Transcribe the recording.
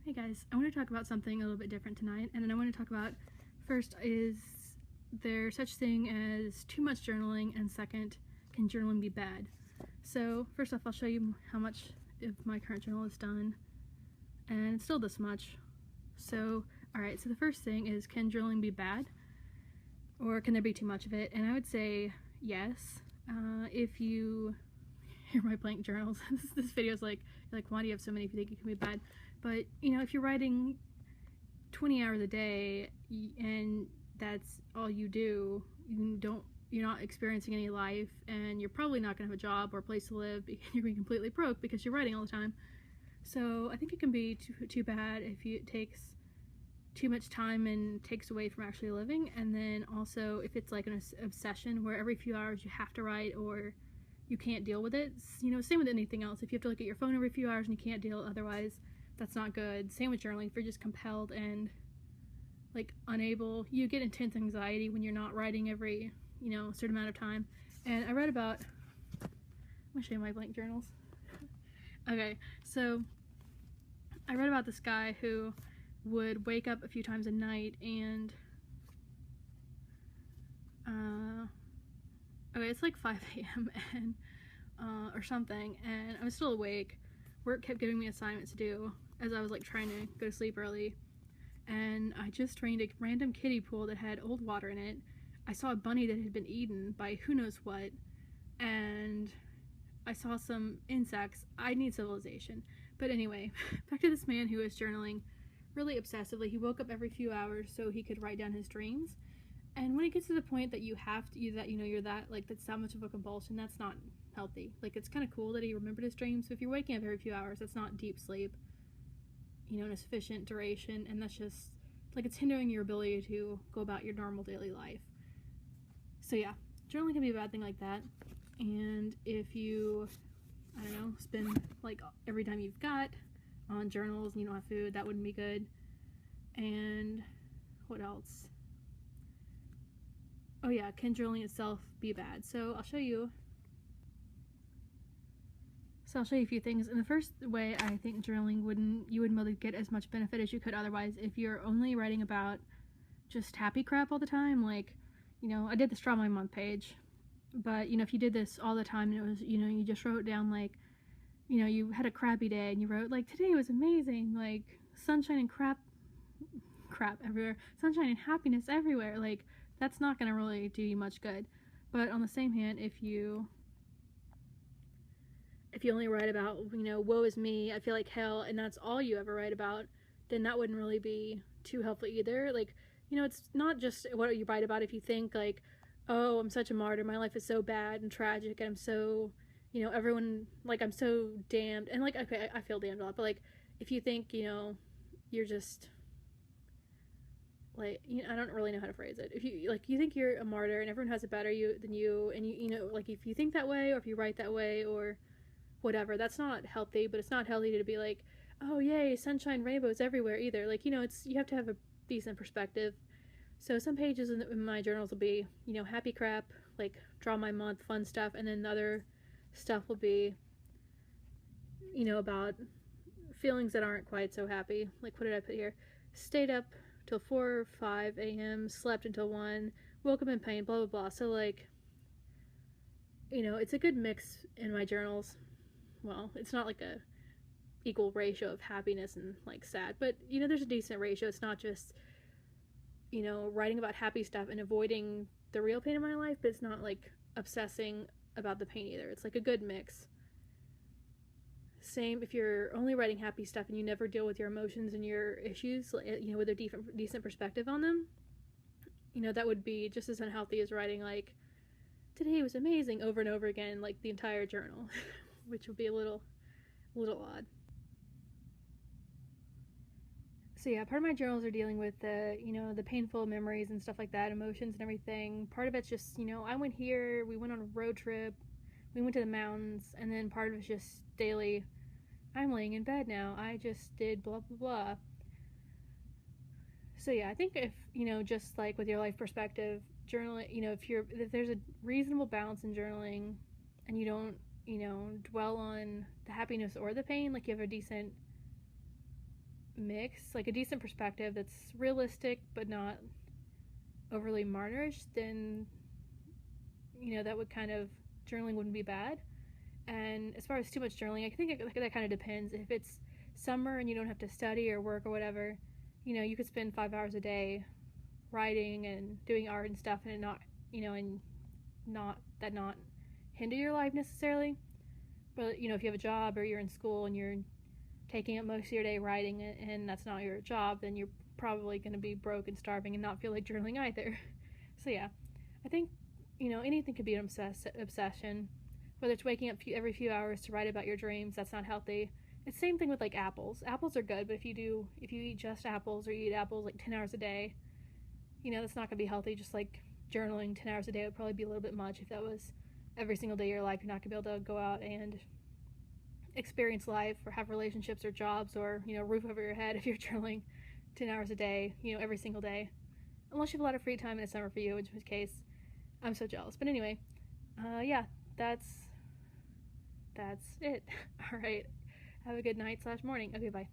Hey guys, I want to talk about something a little bit different tonight, and then I want to talk about, first, is there such thing as too much journaling, and second, can journaling be bad? So first off, I'll show you how much of my current journal is done, and it's still this much. So alright, so the first thing is, can journaling be bad? Or can there be too much of it? And I would say yes. If you hear my blank journals, this video is like, why do you have so many if you think it can be bad? But, you know, if you're writing 20 hours a day and that's all you do, you're not experiencing any life, and you're probably not going to have a job or a place to live because you're going to be completely broke because you're writing all the time. So I think it can be too bad if it takes too much time and takes away from actually living. And then also if it's like an obsession where every few hours you have to write or you can't deal with it. You know, same with anything else. If you have to look at your phone every few hours and you can't deal otherwise, that's not good. Same with journaling. If you're just compelled and like unable, you get intense anxiety when you're not writing every, you know, certain amount of time. And I read about, I'm gonna show you my blank journals. Okay, so I read about this guy who would wake up a few times a night and okay, it's like 5 a.m. and or something, and I was still awake. Work kept giving me assignments to do as I was like trying to go to sleep early, and I just trained a random kiddie pool that had old water in it. I saw a bunny that had been eaten by who knows what, and I saw some insects. I need civilization. But anyway, back to this man who was journaling really obsessively. He woke up every few hours so he could write down his dreams. And when it gets to the point that you have to, you're that, like, that's that much of a compulsion, that's not healthy. Like, it's kind of cool that he remembered his dreams, but if you're waking up every few hours, that's not deep sleep, you know, in a sufficient duration, and that's just, like, it's hindering your ability to go about your normal daily life. So yeah, journaling can be a bad thing like that. And if you, I don't know, spend, like, every time you've got on journals and you don't have food, that wouldn't be good. And what else? Oh yeah, can journaling itself be bad? So I'll show you a few things. And the first way I think journaling you wouldn't really get as much benefit as you could otherwise if you're only writing about just happy crap all the time. Like, you know, I did the Straw My Month page, but, you know, if you did this all the time and it was, you know, you just wrote down, like, you know, you had a crappy day and you wrote, like, today was amazing, like, sunshine and crap everywhere, sunshine and happiness everywhere, like, that's not gonna really do you much good. But on the same hand, if you only write about, you know, woe is me, I feel like hell, and that's all you ever write about, then that wouldn't really be too helpful either. Like, you know, it's not just what you write about. If you think, like, oh, I'm such a martyr, my life is so bad and tragic, and I'm so, you know, everyone, like, I'm so damned, and, like, okay, I feel damned a lot, but, like, if you think, you know, you're just, like, you know, I don't really know how to phrase it. If you, like, you think you're a martyr and everyone has it better than you, and you know, like, if you think that way, or if you write that way, or whatever, that's not healthy. But it's not healthy to be like, oh yay, sunshine, rainbows everywhere either. Like, you know, you have to have a decent perspective. So some pages in my journals will be, you know, happy crap, like Draw My Month, fun stuff, and then the other stuff will be, you know, about feelings that aren't quite so happy. Like, what did I put here? Stayed up till 4 or 5 a.m., slept until 1, woke up in pain, blah blah blah. So, like, you know, it's a good mix in my journals. Well, it's not like a equal ratio of happiness and, like, sad, but, you know, there's a decent ratio. It's not just, you know, writing about happy stuff and avoiding the real pain in my life, but it's not like obsessing about the pain either. It's like a good mix. Same if you're only writing happy stuff and you never deal with your emotions and your issues, you know, with a decent perspective on them, you know, that would be just as unhealthy as writing, like, today was amazing over and over again, like the entire journal, which would be a little odd. So yeah, part of my journals are dealing with the, you know, the painful memories and stuff like that, emotions and everything. Part of it's just, you know, I went here, we went on a road trip, we went to the mountains, and then part of it's just daily, I'm laying in bed now, I just did blah blah blah. So yeah, I think if, you know, just like with your life perspective, journaling, you know, if there's a reasonable balance in journaling and you don't, you know, dwell on the happiness or the pain, like you have a decent mix, like a decent perspective that's realistic but not overly martyrish, then that would kind of, journaling wouldn't be bad. And as far as too much journaling, I think that kind of depends. If it's summer and you don't have to study or work or whatever, you could spend 5 hours a day writing and doing art and stuff, and not hinder your life necessarily. But if you have a job or you're in school and you're taking up most of your day writing and that's not your job, then you're probably going to be broke and starving and not feel like journaling either. So yeah, I think anything could be an obsession. Whether it's waking up every few hours to write about your dreams, that's not healthy. It's the same thing with like apples. Apples are good, but if you eat just apples, or you eat apples like 10 hours a day, that's not going to be healthy. Just like journaling 10 hours a day would probably be a little bit much. If that was every single day of your life, you're not going to be able to go out and experience life or have relationships or jobs or roof over your head if you're journaling 10 hours a day, every single day, unless you have a lot of free time in the summer for you, in which case I'm so jealous. But anyway, yeah, that's it. All right, have a good night/morning. Okay, bye.